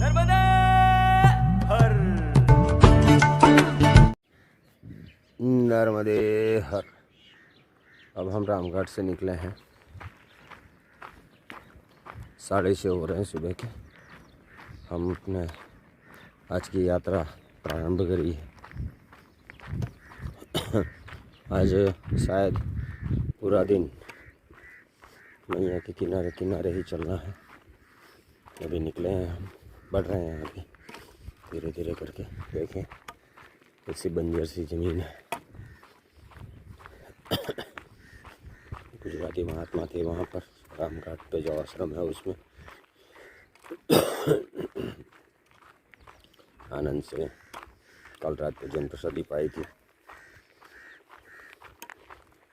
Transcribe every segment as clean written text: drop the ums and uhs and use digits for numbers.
नर्मदा हर। नर्मदे हर। अब हम रामघाट से निकले हैं, 6:30 हो रहे हैं सुबह के। हम अपने आज की यात्रा प्रारंभ करी है। आज शायद पूरा दिन मैया के किनारे किनारे ही चलना है। अभी निकले हैं, हम बढ़ रहे हैं अभी धीरे धीरे करके। देखें ऐसी बंजर सी ज़मीन है। गुजराती महात्मा थे वहाँ पर, रामघाट पे जो आश्रम है उसमें आनंद से कल रात भोजन प्रसादी पाई थी।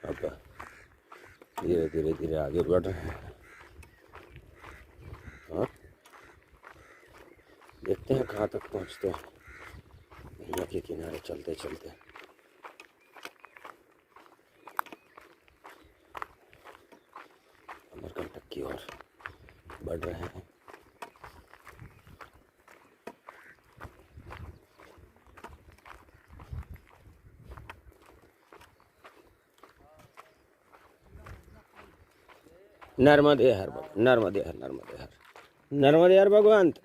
अब धीरे धीरे धीरे आगे बढ़ रहे हैं और देखते हैं कहाँ तक पहुँचते हैं। मैया के किनारे चलते चलते अमरकंटक की ओर बढ़ रहे हैं। नर्मदे हर नर्मदे हर नर्मदे हर नर्मदे हर भगवंत।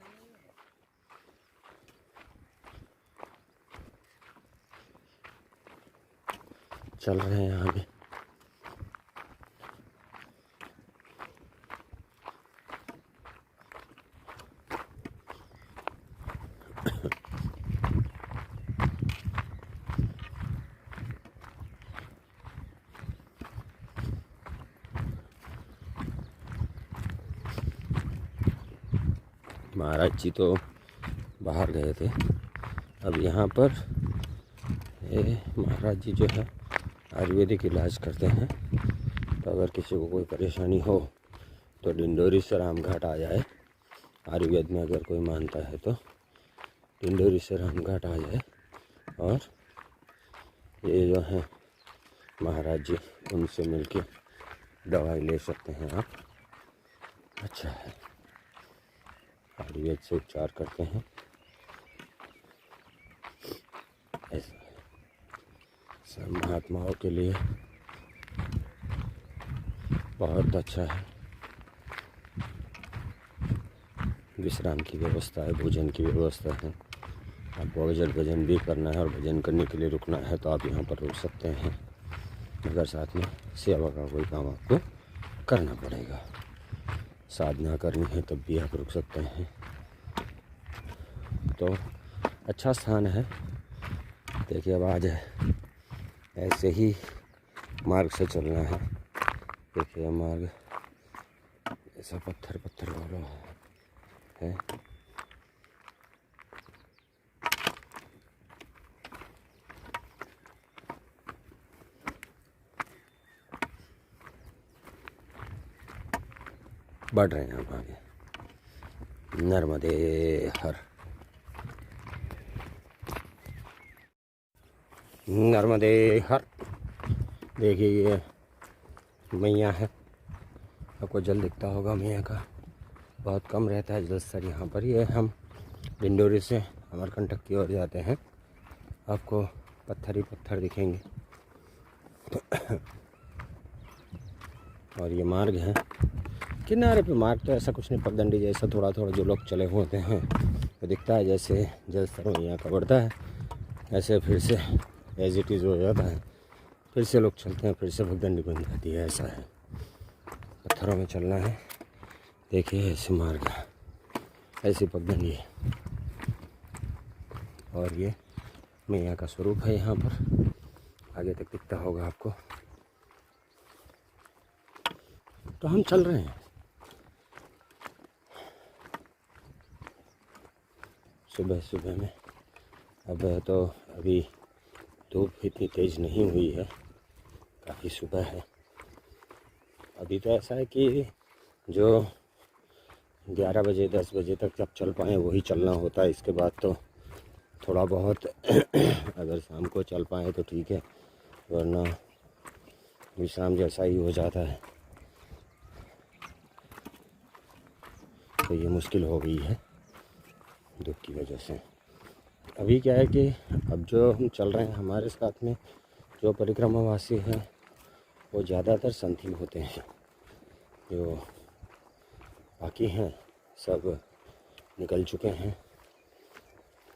चल रहे हैं आगे। महाराज जी तो बाहर गए थे। अब यहाँ पर महाराज जी जो है आयुर्वेदिक इलाज करते हैं। तो अगर किसी को कोई परेशानी हो तो डिंडोरी से रामघाट आ जाए। आयुर्वेद में अगर कोई मानता है तो डिंडोरी से रामघाट आ जाए और ये जो है महाराज जी, उनसे मिलके दवाई ले सकते हैं आप। अच्छा है, आयुर्वेद से उपचार करते हैं। ऐसा सब महात्माओं के लिए बहुत अच्छा है। विश्राम की व्यवस्था है, भोजन की व्यवस्था है। आपको अगर भजन भी करना है और भजन करने के लिए रुकना है तो आप यहाँ पर रुक सकते हैं, मगर साथ में सेवा का कोई काम आपको करना पड़ेगा। साधना करनी है तब भी आप रुक सकते हैं। तो अच्छा स्थान है। देखिए अब आज ऐसे ही मार्ग से चलना है। देखिए मार्ग ऐसा पत्थर पत्थर वाला है। बढ़ रहे हैं हम आगे। नर्मदे हर नर्मदे हर। देखिए ये मैया है, आपको जल दिखता होगा। मैया का बहुत कम रहता है जलस्तर यहाँ पर। ये हम डिंडोरी से अमरकंटक की ओर जाते हैं, आपको पत्थर ही पत्थर दिखेंगे। और ये मार्ग है किनारे पे। मार्ग तो ऐसा कुछ नहीं, पगडंडी जैसा थोड़ा थोड़ा जो लोग चले होते हैं तो दिखता है। जैसे जलस्तर मैया का बढ़ता है ऐसे फिर से एज इट इज़ हो जाता है। फिर से लोग चलते हैं, फिर से पगडंडी बन जाती है। ऐसा है, पत्थरों में चलना है। देखिए ऐसे मार्ग है, ऐसी पगडंडी है। और ये मैया का स्वरूप है यहाँ पर, आगे तक दिखता होगा आपको। तो हम चल रहे हैं सुबह सुबह में। अब तो अभी धूप इतनी तेज़ नहीं हुई है, काफ़ी सुबह है अभी। तो ऐसा है कि जो 11 बजे 10 बजे तक जब चल पाएँ वही चलना होता है। इसके बाद तो थोड़ा बहुत अगर शाम को चल पाएँ तो ठीक है, वरना विश्राम जैसा ही हो जाता है। तो ये मुश्किल हो गई है। दुख की वजह से। अभी क्या है कि अब जो हम चल रहे हैं, हमारे साथ में जो परिक्रमावासी हैं वो ज़्यादातर संत ही होते हैं। जो बाकी हैं सब निकल चुके हैं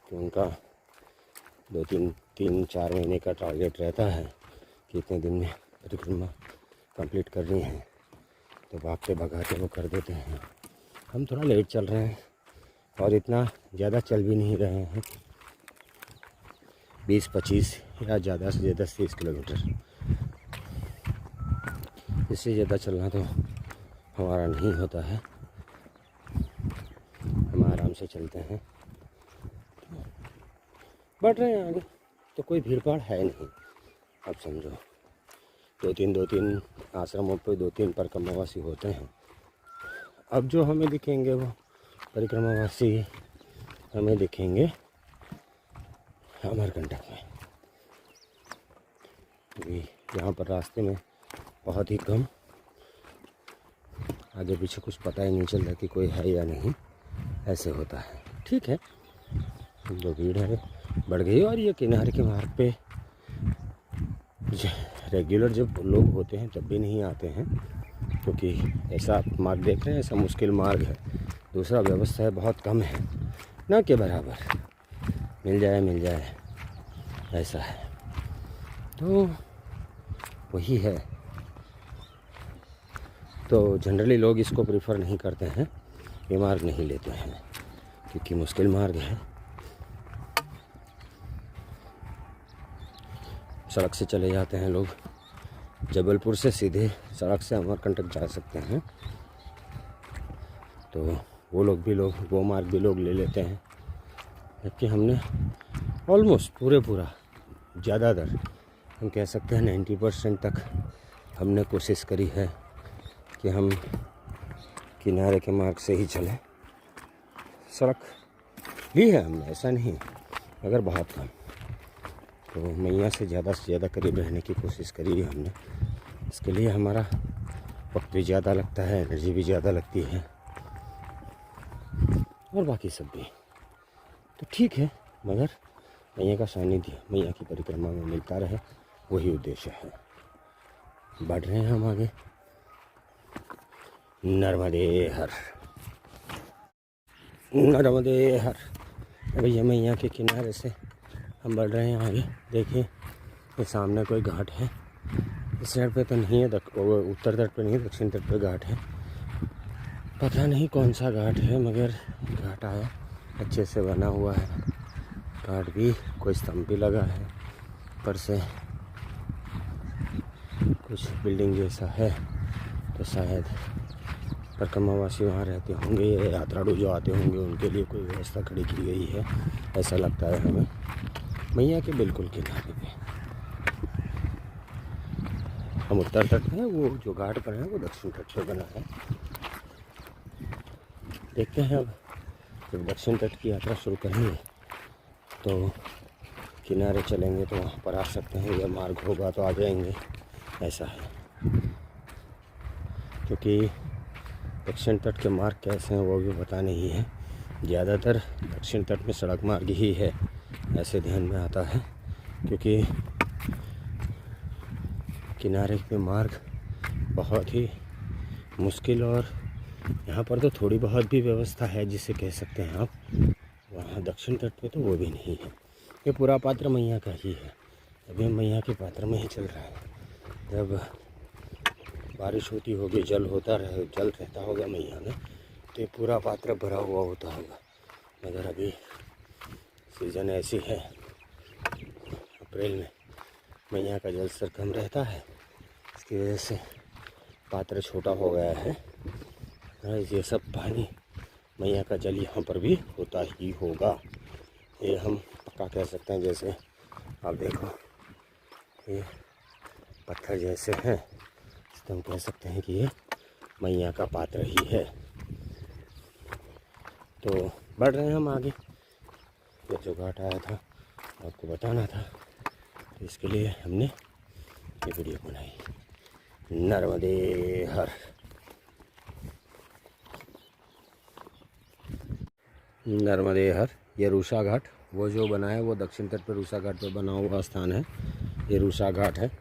कि उनका 2-3-4 महीने का टारगेट रहता है कि इतने दिन में परिक्रमा कंप्लीट करनी है, तो भागते भगाते वो कर देते हैं। हम थोड़ा लेट चल रहे हैं और इतना ज़्यादा चल भी नहीं रहे हैं, 20-25 या ज़्यादा से ज़्यादा 30 किलोमीटर। इससे ज़्यादा चलना तो हमारा नहीं होता है, हम आराम से चलते हैं, बढ़ रहे हैं आगे। तो कोई भीड़ भाड़ है नहीं। अब समझो 2-3 आश्रमों पे 2-3 परिक्रमावासी होते हैं। अब जो हमें दिखेंगे वो परिक्रमावासी हमें दिखेंगे अमरकंटक में। यहाँ पर रास्ते में बहुत ही कम, आगे पीछे कुछ पता ही नहीं चल रहा कि कोई है या नहीं, ऐसे होता है। ठीक है, जो भीड़ है बढ़ गई। और ये किनारे के मार्ग पे रेगुलर जब लोग होते हैं तब भी नहीं आते हैं, क्योंकि ऐसा मार्ग देख रहे हैं, ऐसा मुश्किल मार्ग है। दूसरा व्यवस्था बहुत कम है, ना के बराबर, मिल जाए ऐसा है। तो वही है। तो जनरली लोग इसको प्रेफर नहीं करते हैं, ये मार्ग नहीं लेते हैं, क्योंकि मुश्किल मार्ग है। सड़क से चले जाते हैं लोग, जबलपुर से सीधे सड़क से अमरकंटक जा सकते हैं, तो वो मार्ग भी लोग ले लेते हैं। जबकि हमने ऑलमोस्ट पूरा ज़्यादातर, हम कह सकते हैं 90% तक हमने कोशिश करी है कि हम किनारे के मार्ग से ही चलें। सड़क भी है हमने, ऐसा नहीं, मगर बहुत कम। तो मैया से ज़्यादा करीब रहने की कोशिश करी है हमने। इसके लिए हमारा वक्त भी ज़्यादा लगता है, एनर्जी भी ज़्यादा लगती है, और बाकी सब भी। तो ठीक है, मगर मैया का सानिध्य, मैया की परिक्रमा में मिलता रहे, वही उद्देश्य है। बढ़ रहे हैं हम आगे। नर्मदे हर, नर्मदे हर। भैया मैया के किनारे से हम बढ़ रहे हैं आगे। देखिए ये सामने कोई घाट है, इस साइड पे तो नहीं है, उत्तर तट पे नहीं, दक्षिण तट पे घाट है। पता नहीं कौन सा घाट है, मगर घाट आया, अच्छे से बना हुआ है घाट भी, कोई स्तंभ भी लगा है, ऊपर से कुछ बिल्डिंग जैसा है। तो शायद परिक्रमावासी वहाँ रहते होंगे, या यात्रालु जो आते होंगे उनके लिए कोई व्यवस्था खड़ी की गई है, ऐसा लगता है हमें। मैया के बिल्कुल किनारे पे हम उत्तर तट में, वो जो घाट पर है वो दक्षिण तट पे बना है। देखते हैं अब जब दक्षिण तट की यात्रा शुरू करेंगे तो किनारे चलेंगे तो वहाँ पर आ सकते हैं, या मार्ग होगा तो आ जाएंगे, ऐसा है। क्योंकि दक्षिण तट के मार्ग कैसे हैं वो भी पता नहीं है। ज़्यादातर दक्षिण तट में सड़क मार्ग ही है, ऐसे ध्यान में आता है, क्योंकि किनारे पे मार्ग बहुत ही मुश्किल, और यहाँ पर तो थोड़ी बहुत भी व्यवस्था है जिसे कह सकते हैं आप, वहाँ दक्षिण तट पे तो वो भी नहीं है। ये पूरा पात्र मैया का ही है। अभी हम मैया के पात्र में ही चल रहे हैं। जब बारिश होती होगी, जल रहता होगा मैया में, तो ये पूरा पात्र भरा हुआ होता होगा। मगर अभी सीज़न ऐसी है, अप्रैल में मैया का जल स्तर कम रहता है, इसकी वजह से पात्र छोटा हो गया है। ये सब पानी मैया का जल यहाँ पर भी होता ही होगा, ये हम पक्का कह सकते हैं। जैसे आप देखो ये पत्थर जैसे हैं, तो हम कह सकते हैं कि ये मैया का पात्र ही है। तो बढ़ रहे हैं हम आगे। ये जो घाट आया था आपको बताना था, तो इसके लिए हमने ये वीडियो बनाई। नर्मदे हर। नर्मदे हर, ये रूषा घाट वो जो बना है वो दक्षिण तट पर रूषा घाट पर बना हुआ स्थान है। ये रूषा घाट है।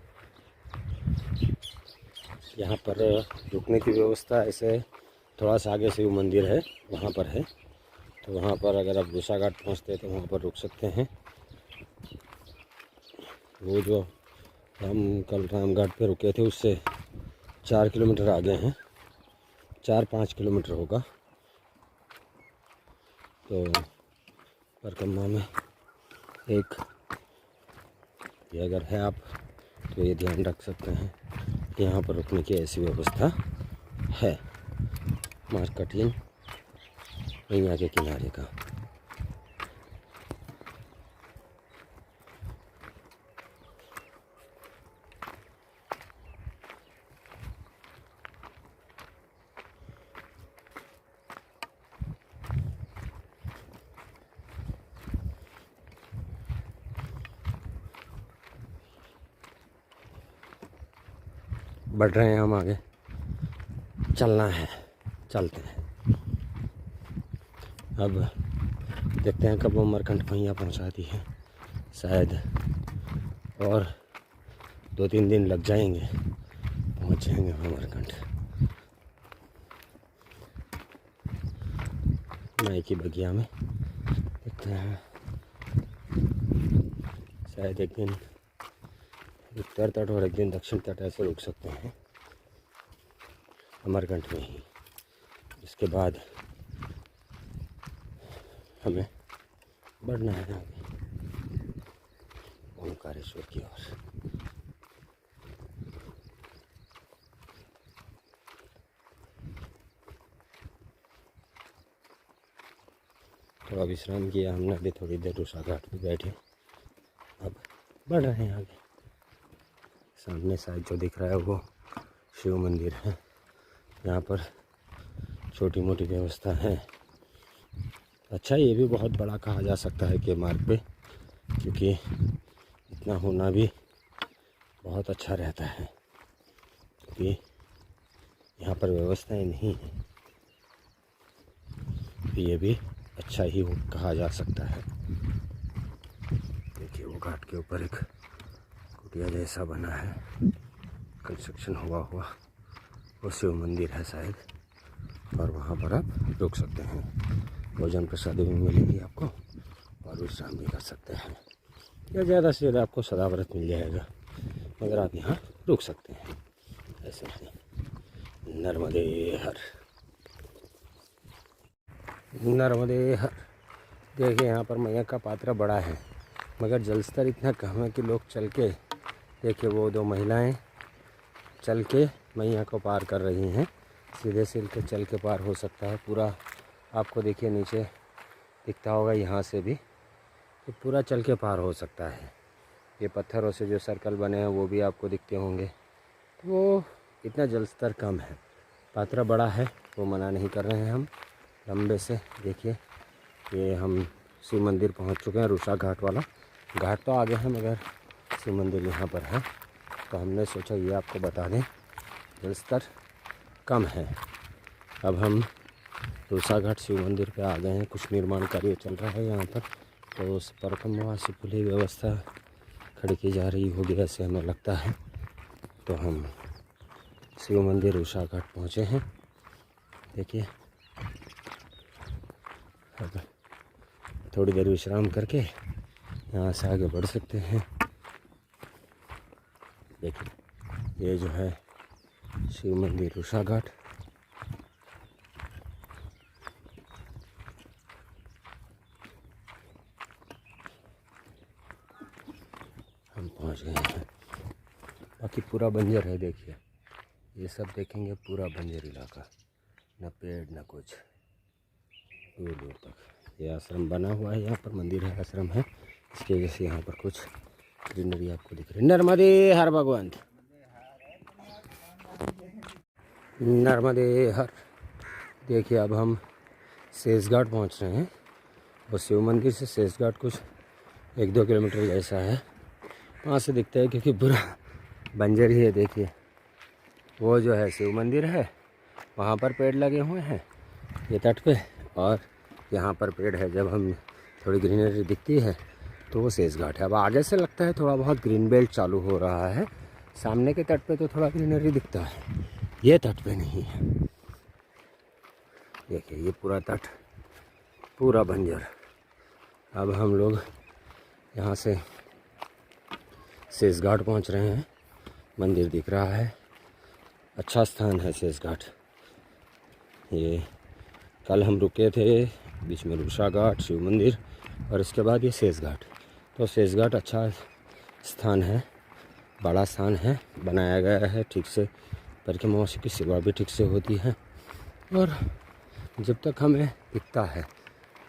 यहाँ पर रुकने की व्यवस्था ऐसे थोड़ा सा आगे शिव मंदिर है वहाँ पर है, तो वहाँ पर अगर आप रूषा घाट पहुँचते हैं तो वहाँ पर रुक सकते हैं। वो जो हम कल रामघाट पे रुके थे उससे 4 किलोमीटर आगे हैं, 4-5 किलोमीटर होगा। तो परिक्रमा में एक ये अगर है आप तो ये ध्यान रख सकते हैं कि यहाँ पर रुकने की ऐसी व्यवस्था है। मार्केटिंग गंगा के किनारे का। बढ़ रहे हैं हम आगे, चलना है, चलते हैं। अब देखते हैं कब अमरकंटक मैया पहुंचाती है। शायद और 2-3 दिन लग जाएंगे, पहुंच जाएंगे अमरकंटक। माई की बगिया में देखते हैं, शायद एक दिन उत्तर तट और एक दिन दक्षिण तट ऐसे रुक सकते हैं अमरकंटक में ही। इसके बाद हमें बढ़ना है आगे ओंकारेश्वर की ओर। थोड़ा विश्राम किया हमने, अभी थोड़ी देर रूषा घाट पे बैठे, अब बढ़ रहे हैं आगे। सामने साइड जो दिख रहा है वो शिव मंदिर है। यहाँ पर छोटी मोटी व्यवस्था है। अच्छा, ये भी बहुत बड़ा कहा जा सकता है के मार्ग पे, क्योंकि इतना होना भी बहुत अच्छा रहता है, क्योंकि यहाँ पर व्यवस्थाएं नहीं है। ये भी अच्छा ही कहा जा सकता है। देखिए वो घाट के ऊपर एक कुटिया जैसा बना है, कंस्ट्रक्शन हुआ वो शिव मंदिर है शायद, और वहाँ पर आप रुक सकते हैं। भोजन प्रसाद भी मिलेगी आपको और विश्राम भी कर सकते हैं, या ज़्यादा से ज़्यादा आपको सदाव्रत मिल जाएगा, मगर आप यहाँ रुक सकते हैं। ऐसे ही नर्मदे हर, नर्मदे हर। देखिए यहाँ पर मैया का पात्रा बड़ा है, मगर जलस्तर इतना कम है कि लोग चल के, देखिए वो 2 महिलाएं चल के मैया को पार कर रही हैं। सीधे के चल के पार हो सकता है पूरा। आपको देखिए नीचे दिखता होगा, यहाँ से भी तो पूरा चल के पार हो सकता है। ये पत्थरों से जो सर्कल बने हैं वो भी आपको दिखते होंगे। तो वो इतना जलस्तर कम है। पात्रा बड़ा है, वो मना नहीं कर रहे हैं हम लंबे से। देखिए ये हम शिव मंदिर पहुंच चुके हैं, रूषा घाट वाला। घाट तो आगे है मगर शिव मंदिर यहाँ पर है, तो हमने सोचा ये आपको बता दें। जलस्तर कम है। अब हम रूषा घाट शिव मंदिर पे आ गए हैं। कुछ निर्माण कार्य चल रहा है यहाँ पर, तो उस परिक्रमा से पूरी व्यवस्था खड़ी की जा रही होगी ऐसे हमें लगता है। तो हम शिव मंदिर रूषा घाट पहुँचे हैं। देखिए अब थोड़ी देर विश्राम करके यहाँ से आगे बढ़ सकते हैं। देखिए ये जो है शिव मंदिर रूषा घाट। हम पहुँच गए हैं। बाकी पूरा बंजर है। देखिए ये सब देखेंगे, पूरा बंजर इलाका, न पेड़ न कुछ, दूर दूर तक। ये आश्रम बना हुआ है, यहाँ पर मंदिर है, आश्रम है, इसकी वजह से यहाँ पर कुछ ग्रीनरी आपको दिख रही है। नर्मदे हर भगवंत, नर्मदे हर। देखिए अब हम शेषघाट पहुँच रहे हैं, और शिव मंदिर से शेषघाट कुछ 1-2 किलोमीटर जैसा है। वहाँ से दिखता है क्योंकि पूरा बंजर ही है। देखिए वो जो है शिव मंदिर है, वहाँ पर पेड़ लगे हुए हैं ये तट पे, और यहाँ पर पेड़ है, जब हम थोड़ी ग्रीनरी दिखती है तो वो सेज घाट है। अब आगे से लगता है थोड़ा बहुत ग्रीन बेल्ट चालू हो रहा है, सामने के तट पे तो थोड़ा ग्रीनरी दिखता है, ये तट पे नहीं है। देखिए ये पूरा तट पूरा बंजर। अब हम लोग यहाँ से सेज घाट पहुँच रहे हैं। मंदिर दिख रहा है, अच्छा स्थान है सेज घाट। ये कल हम रुके थे, बीच में रूषा घाट, शिव मंदिर और इसके बाद ये सेज घाट। तो सेज घाट अच्छा स्थान है, बड़ा स्थान है, बनाया गया है ठीक से, परिक्रमा की सेवा भी ठीक से होती है। और जब तक हमें दिखता है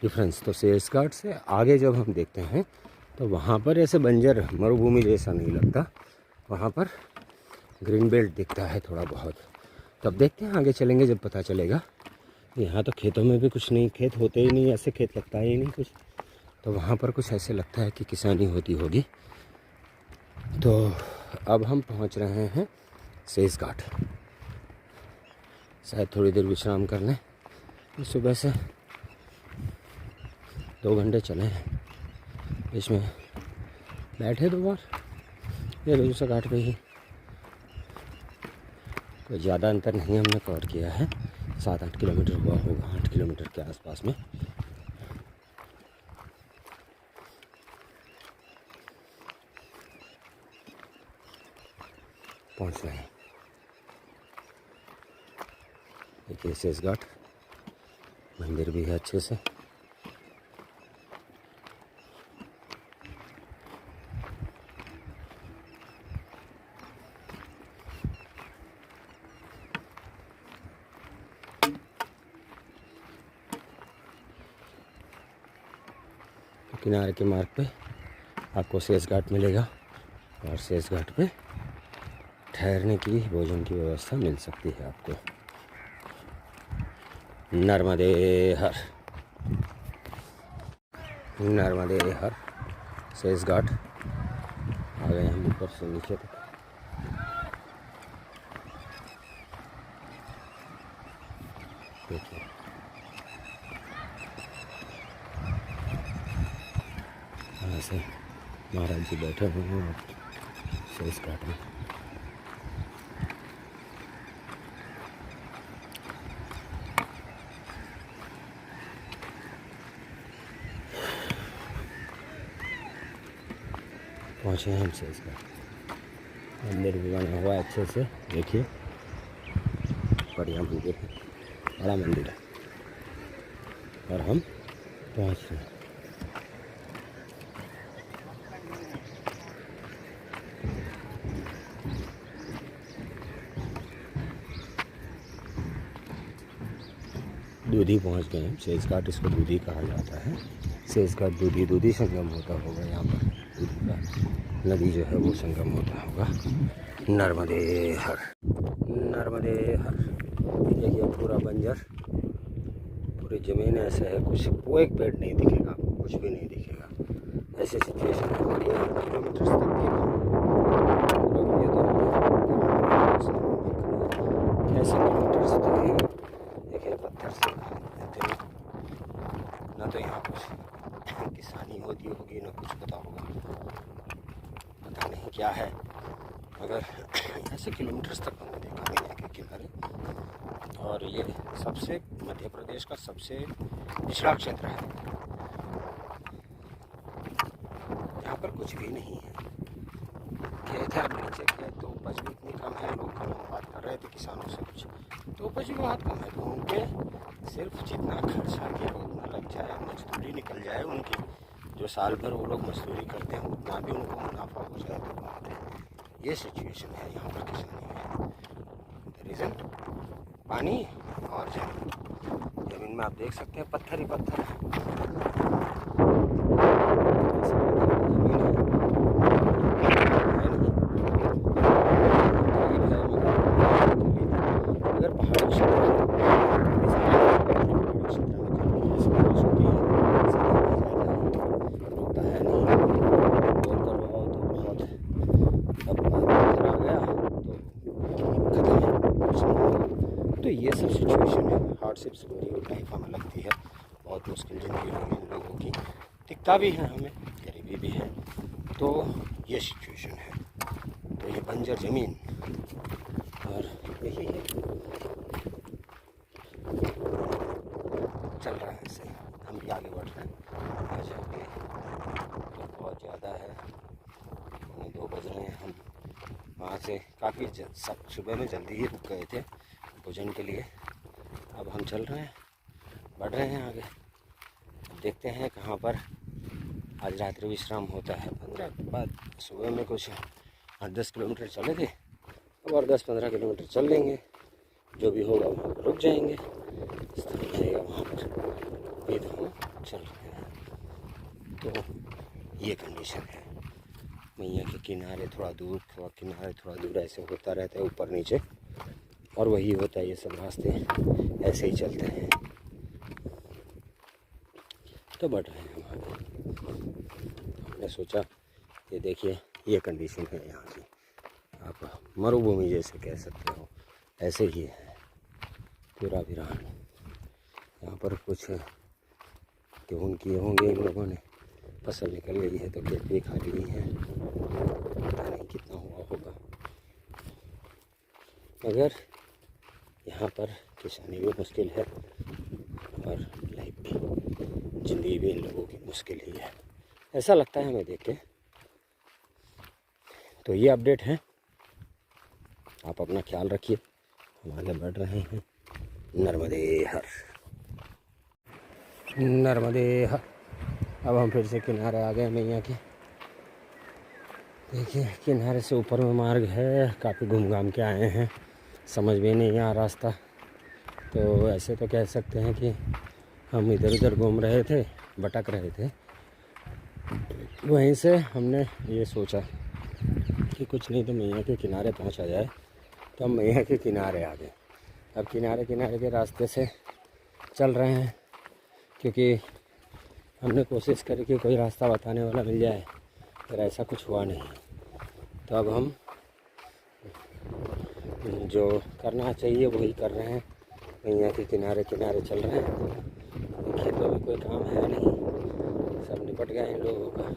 डिफरेंस, तो सेज घाट से आगे जब हम देखते हैं तो वहाँ पर ऐसे बंजर मरुभूमि जैसा नहीं लगता, वहाँ पर ग्रीन बेल्ट दिखता है थोड़ा बहुत। तब देखते हैं, आगे चलेंगे जब पता चलेगा। यहाँ तो खेतों में भी कुछ नहीं, खेत होते ही नहीं, ऐसे खेत लगता ही नहीं कुछ। तो वहाँ पर कुछ ऐसे लगता है कि किसानी होती होगी। तो अब हम पहुँच रहे हैं सेज घाट। शायद थोड़ी देर विश्राम कर लें। सुबह से 2 घंटे चले हैं, इसमें बैठे 2 बार ये रूषा घाट पे ही। कोई ज़्यादा अंतर नहीं हमने कवर किया है, 7-8 किलोमीटर हुआ होगा, 8 किलोमीटर के आसपास में। पहुंच रहे हैं। देखिए सेज घाट, मंदिर भी है अच्छे से। किनारे के मार्ग पे आपको सेज घाट मिलेगा और सेज घाट पे ठहरने की, भोजन की व्यवस्था मिल सकती है आपको। नर्मदे हर, नर्मदे हर। सेज घाट आ गए हम ऊपर से नीचे तक। देखिए यहाँ से महाराज जी बैठे हुए हैं सेज घाट में। पहुँचे हम सेज घाट। मंदिर भी बना हुआ है अच्छे से, देखिए बढ़िया मंदिर है, बड़ा मंदिर है। और हम पहुँच रहे हैं। दूधी पहुँच गए हैं। सेज घाट इसको दूधी कहा जाता है। सेज घाट दूधी संगम होता होगा यहाँ पर, दूधी का नदी जो है वो संगम होता होगा। नर्मदे हर, नर्मदे हर। देखिए पूरा बंजर, पूरी ज़मीन ऐसे है, कुछ वो एक पेड़ नहीं दिखेगा, कुछ भी नहीं दिखेगा, ऐसे सिचुएशन है। किलोमीटर तक कैसे किलोमीटर से दिखेगा। देखिए पत्थर से ना तो यहाँ कुछ किसानी होती होगी, ना कुछ पता होगा, पता नहीं क्या है, मगर ऐसे किलोमीटर्स तक हमने देखा नहीं के किनारे। और ये सबसे मध्य प्रदेश का सबसे पिछड़ा क्षेत्र है, यहाँ पर कुछ भी नहीं है। खेत है नीचे, खेत तो उपज भी इतनी कम है। लोग कल बात कर रहे थे किसानों से, कुछ तो उपज भी बहुत कम है। तो उनके सिर्फ जितना खर्चा किया उतना लग जाए, मजदूरी निकल जाए उनकी, जो साल भर वो लोग मजदूरी करते हैं उतना भी उनको मुनाफा हो जाए तो बात है। ये सिचुएशन है यहाँ पर किसानी में। द रीज़न पानी और जमीन में आप देख सकते हैं पत्थर ही पत्थर है। अगर पहाड़ी क्षेत्र रुकता है नहीं, बोर करवाओ तो बहुत, अब पत्थर आ गया तो खत्म है। तो ये सब सिचुएशन है, हार्डशिप्स भरी हुई लाइफ हमें लगती है, बहुत बहुत मुश्किल ज़िंदगी होगी इन लोगों की, दिखता भी है हमें, गरीबी भी है। तो ये सिचुएशन है। तो ये बंजर ज़मीन और यही है, चल रहा है ऐसे, हम भी आगे बढ़ रहे हैं। आज तो बहुत ज़्यादा है, 2 बज रहे हैं। हम वहाँ से काफ़ी सब सुबह में जल्दी ही रुक गए थे भोजन के लिए। अब हम चल रहे हैं, बढ़ रहे हैं आगे। अब देखते हैं कहाँ पर आज रात्रि विश्राम होता है। 15 के बाद सुबह में कुछ 8-10 किलोमीटर चले थे, अब और 10-15 किलोमीटर चल लेंगे, जो भी होगा वहाँ पर रुक जाएंगे। इस तरह रहेगा वहाँ पर। ये तो हम चल रहे हैं। तो ये कंडीशन है। मैया के किनारे थोड़ा दूर, थोड़ा किनारे थोड़ा दूर ऐसे होता रहता है, ऊपर नीचे, और वही होता है। ये सब रास्ते ऐसे ही चलते हैं। तो बढ़ रहे हैं हम आगे। हमने सोचा ये देखिए, ये कंडीशन है यहाँ की, आप मरुभूमि जैसे कह सकते हो, ऐसे ही है पूरा वीरान। यहाँ पर कुछ गेहूँ किए होंगे इन लोगों ने, फसल निकल गई है तो खेत भी खाली ही है, पता नहीं कितना हुआ होगा। मगर यहाँ पर किसानी भी मुश्किल है और लाइफ भी, ज़िंदगी भी इन लोगों की मुश्किल ही है, ऐसा लगता है हमें देख के। तो ये अपडेट है, आप अपना ख्याल रखिए। हम आगे बढ़ रहे हैं। नर्मदे हर, नर्मदे हर। अब हम फिर से किनारे आ गए मैया के। देखिए किनारे से ऊपर में मार्ग है, काफ़ी घूम घाम के आए हैं, समझ में नहीं आ रास्ता। तो ऐसे तो कह सकते हैं कि हम इधर उधर घूम रहे थे, भटक रहे थे। वहीं से हमने ये सोचा कि कुछ नहीं तो मैया के किनारे पहुंचा जाए, तो हम मैया के किनारे आ गए। अब किनारे किनारे के रास्ते से चल रहे हैं, क्योंकि हमने कोशिश करी कि कोई रास्ता बताने वाला मिल जाए, पर ऐसा कुछ हुआ नहीं। तो अब हम जो करना चाहिए वही कर रहे हैं, मैया के किनारे किनारे चल रहे हैं। खेतों में कोई काम है नहीं, सब निपट गए इन लोगों का,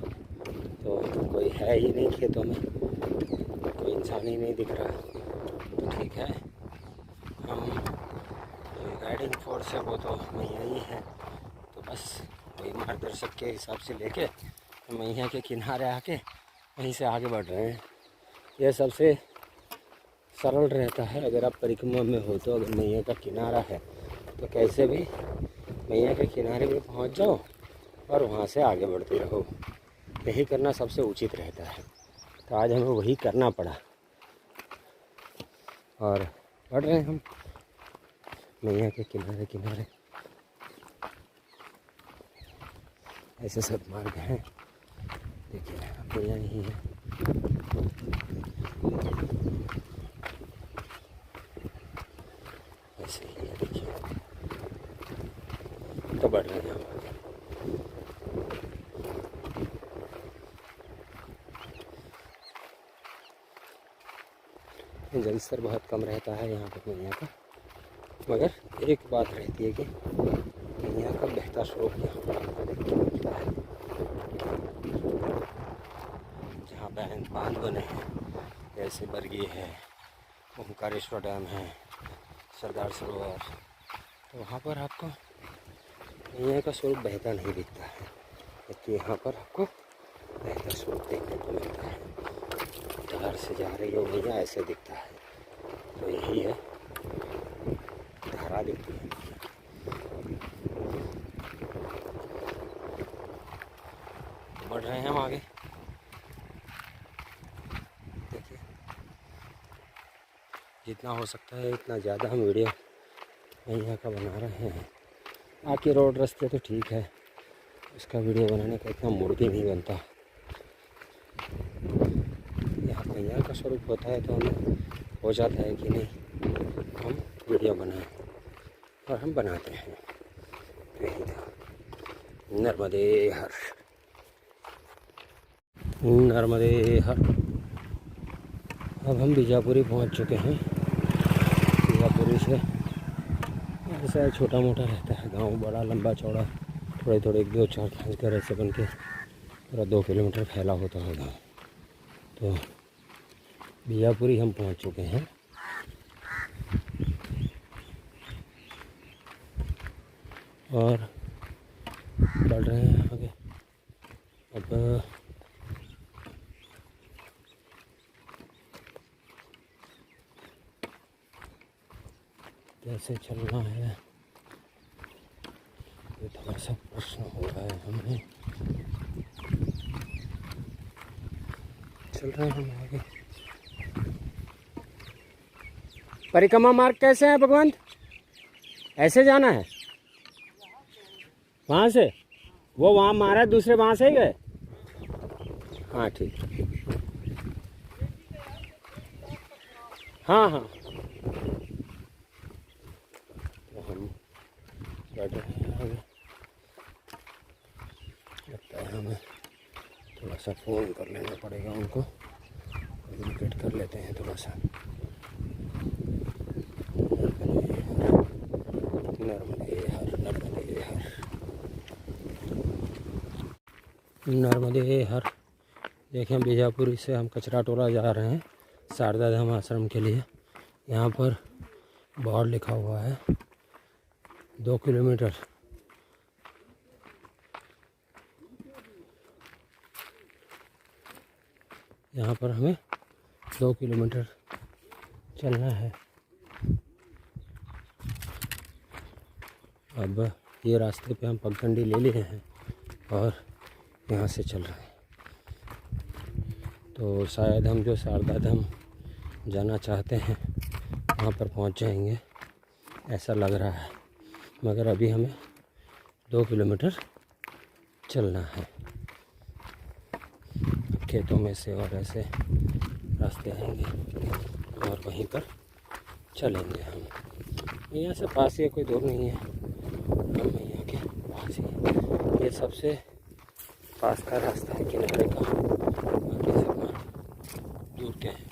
तो कोई है ही नहीं खेतों में, कोई इंसान ही नहीं दिख रहा। तो ठीक है, हम गाइडिंग फोर्स है वो तो मैया ही है, तो बस वही मार्गदर्शक के हिसाब से लेके मैया के किनारे आके वहीं से आगे बढ़ रहे हैं। यह सबसे सरल रहता है। अगर आप परिक्रमा में हो तो अगर मैया का किनारा है तो कैसे भी मैया के किनारे में पहुंच जाओ और वहां से आगे बढ़ते रहो, यही करना सबसे उचित रहता है। तो आज हमें वही करना पड़ा और बढ़ रहे हैं हम मैया के किनारे किनारे। ऐसे सब मार्ग हैं, देखिए मैया यही है। ऐसे ही है, देखिए। तो बढ़ रहे हैं हम आगे। जलस्तर बहुत कम रहता है यहाँ पर मैया का, मगर एक बात रहती है कि मैया का बहता स्रोत यहाँ पर आपको देखने को मिलता है। जहाँ बांध बने हैं, जैसे बरगी है, ओंकारेश्वर डैम है, सरदार सरोवर, तो वहाँ पर आपको मैया का स्वरूप बहता नहीं दिखता है, जबकि यहाँ पर आपको बहता स्वरूप देखने को मिलता है। धार से जा रही हो मैया ऐसे दिखता है, तो यही है, धारा दिखती है। बढ़ रहे हैं हम आगे, देखिए जितना हो सकता है इतना ज़्यादा हम वीडियो मैया का बना रहे हैं। बाकी रोड रास्ते तो ठीक है, उसका वीडियो बनाने का इतना मूड भी नहीं बनता। यहाँ मैया का स्वरूप होता है तो हमें हो जाता है कि नहीं हम वीडियो बनाएं, और हम बनाते हैं। यही था। नर्मदे हर, नर्मदे हर। अब हम बीजापुरी पहुंच चुके हैं। बीजापुरी से ऐसा छोटा मोटा रहता है गांव, बड़ा लंबा चौड़ा थोड़े थोड़े 1 2 4 5 घर ऐसे बन के पूरा 2 किलोमीटर फैला होता होगा। तो बीजापुरी हम पहुंच चुके हैं। और बढ़ रहे हैं आगे। अब कैसे चलना है ये थोड़ा सा प्रश्न हो रहा है हमें। चल रहे हैं हम आगे। परिक्रमा मार्ग कैसे है भगवंत? ऐसे जाना है वहाँ से? वो वहाँ मारा है, दूसरे वहाँ से ही गए? हाँ ठीक है। हाँ हाँ तो हम बैठ रहे हैं आगे। लगता है हमें थोड़ा सा फ़ोन कर लेना पड़ेगा उनको, कम्युनिकेट कर लेते हैं थोड़ा सा। नर्मदे हर नर्मदे हर नर्मदे हर। देखें बीजापुरी से हम कचरा टोला जा रहे हैं शारदा धाम आश्रम के लिए। यहाँ पर बोर्ड लिखा हुआ है 2 किलोमीटर। यहाँ पर हमें 2 किलोमीटर चलना है। अब ये रास्ते पे हम पगडंडी ले लिए हैं और यहाँ से चल रहे हैं। तो शायद हम जो शारदा धाम जाना चाहते हैं वहाँ पर पहुँच जाएंगे ऐसा लग रहा है, मगर अभी हमें 2 किलोमीटर चलना है। खेतों में से और ऐसे रास्ते आएंगे और वहीं पर चलेंगे हम। यहाँ से पास ही, कोई दूर नहीं है, हम यहाँ के पास ही। ये सबसे पास का रास्ता है किनारे का, बाकी सब दूर के हैं।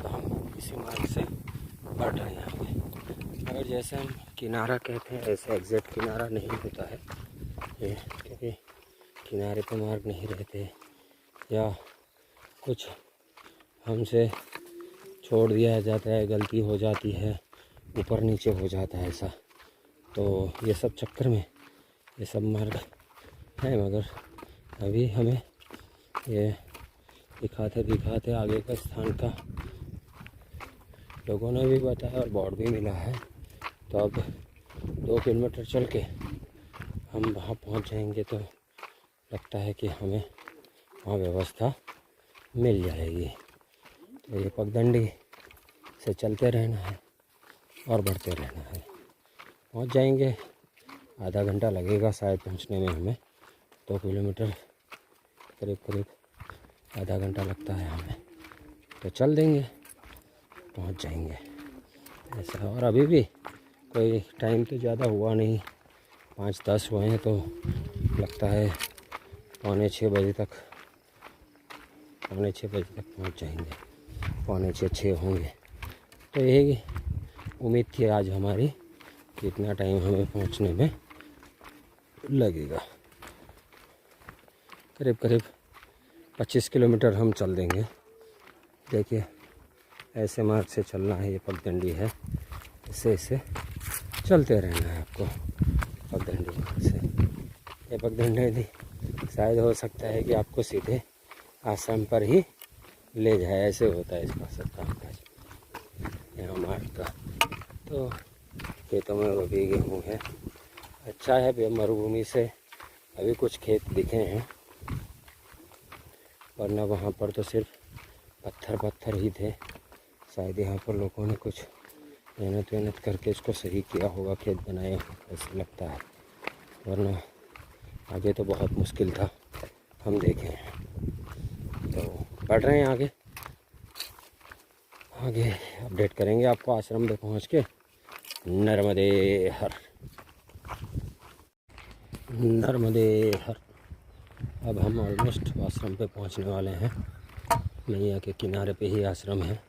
तो हम इसी मार्ग से बढ़ रहे हैं आगे। अगर जैसे हम किनारा कहते हैं ऐसे एग्जैक्ट किनारा नहीं होता है ये, क्योंकि किनारे पे मार्ग नहीं रहते या कुछ हमसे छोड़ दिया जाता है, गलती हो जाती है, ऊपर नीचे हो जाता है ऐसा। तो ये सब चक्कर में ये सब मार्ग है, मगर अभी हमें ये दिखाते आगे का स्थान का लोगों ने भी बताया और बोर्ड भी मिला है। तो अब 2 किलोमीटर चल के हम वहाँ पहुँच जाएंगे तो लगता है कि हमें वहाँ व्यवस्था मिल जाएगी। तो ये पगडंडी से चलते रहना है और बढ़ते रहना है। पहुँच जाएंगे, आधा घंटा लगेगा शायद पहुँचने में हमें। 2 किलोमीटर करीब आधा घंटा लगता है हमें, तो चल देंगे, पहुँच जाएंगे ऐसा। और अभी भी कोई टाइम तो ज़्यादा हुआ नहीं, 5-10 हुए हैं, तो लगता है 5:45 बजे तक पहुँच जाएंगे। 5:45-6 होंगे। तो यही उम्मीद थी आज हमारी कि इतना टाइम हमें पहुँचने में लगेगा। करीब 25 किलोमीटर हम चल देंगे। देखिए ऐसे मार्ग से चलना है, ये पगडंडी है, ऐसे चलते रहना है आपको पगडंडी मार्ग से। ये पगडंडी शायद हो सकता है कि आपको सीधे आश्रम पर ही ले जाए, ऐसे होता है इसका सब कामकाज यहाँ मार्ग का। तो खेतों में अभी गेहूँ है, अच्छा है, मरुभूमि से अभी कुछ खेत दिखे हैं, वरना वहाँ पर तो सिर्फ पत्थर ही थे। शायद यहाँ पर लोगों ने कुछ मेहनत करके इसको सही किया होगा, खेत बनाए ऐसा लगता है, वरना आगे तो बहुत मुश्किल था, हम देखे हैं। तो बढ़ रहे हैं आगे अपडेट करेंगे आपको आश्रम पे पहुँच के। नर्मदे हर नर्मदे हर। अब हम ऑलमोस्ट आश्रम पे पहुंचने वाले हैं। मैया के किनारे पे ही आश्रम है।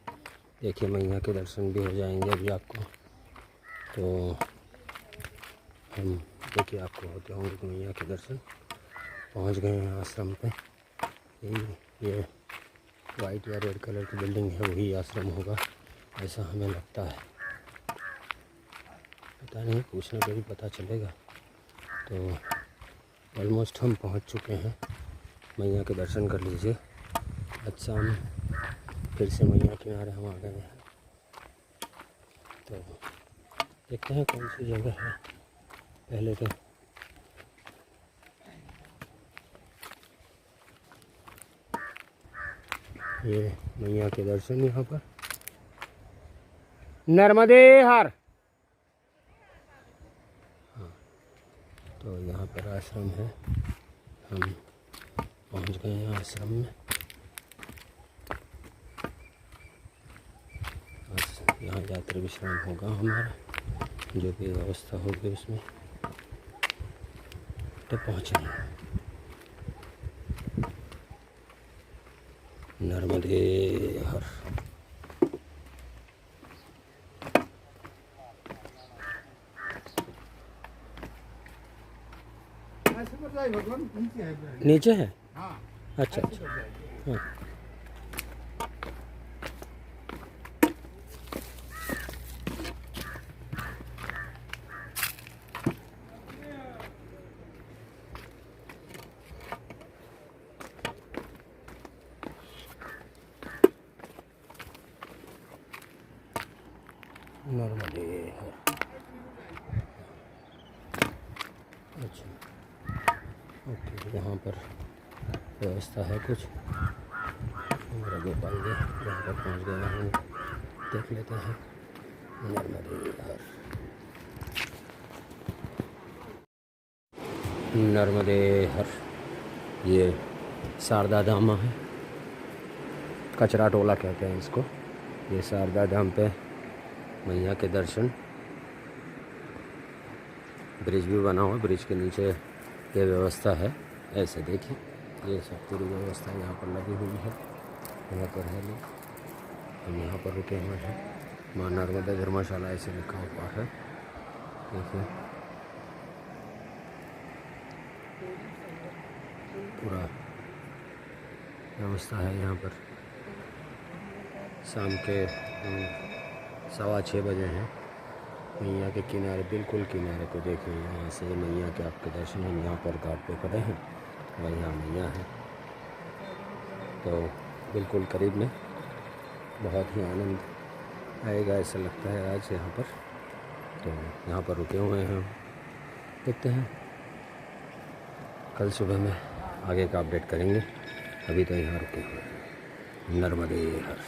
देखिए मैया के दर्शन भी हो जाएंगे अभी आपको। तो हम देखिए आपको होते होंगे मैया के दर्शन। पहुंच गए हैं आश्रम पे। ये वाइट या रेड कलर की बिल्डिंग है, वही आश्रम होगा ऐसा हमें लगता है। पता नहीं, पूछने पे भी पता चलेगा। तो ऑलमोस्ट हम पहुंच चुके हैं। मैया के दर्शन कर लीजिए। आज शाम फिर से मैया किनारे हम आ गए हैं। तो देखते हैं कौन सी जगह है। पहले तो ये मैया के दर्शन यहाँ पर नर्मदे हर। हाँ, तो यहाँ पर आश्रम है। हम पहुँच गए हैं आश्रम में। यहाँ यात्री विश्राम होगा हमारा, जो भी व्यवस्था होगी उसमें तो पहुँचेंगे। नर्मदे हर। नीचे है? अच्छा अच्छा। हाँ। नर्मदे हर। अच्छा ओके, यहाँ पर व्यवस्था है कुछ। हमारा गोपाल जी यहाँ पर पहुँच गए हैं, देख लेते हैं। नर्मदे हर। नर्मदे हर। ये शारदा धाम है, कचरा टोला कहते हैं इसको। ये शारदा धाम पे मैया के दर्शन। ब्रिज भी बना हुआ, ब्रिज के नीचे ये व्यवस्था है। ऐसे देखिए, ये सब पूरी व्यवस्था यहाँ पर लगी हुई है। यहाँ पर है लोग, हम यहाँ पर रुके हुए हैं। माँ नर्मदा धर्मशाला ऐसे लिखा हुआ है। देखिए पूरा व्यवस्था है यहाँ पर। शाम के 6:15 बजे हैं। मैया के किनारे, बिल्कुल किनारे पे देखिए, यहाँ से मैया के आपके दर्शन हम यहाँ पर घाट पे खड़े हैं और यहाँ मैया है। तो बिल्कुल करीब में, बहुत ही आनंद आएगा ऐसा लगता है आज यहाँ पर। तो यहाँ पर रुके हुए हैं, देखते हैं कल सुबह में आगे का अपडेट करेंगे। अभी तो यहाँ रुके हुए हैं। नर्मदे हर।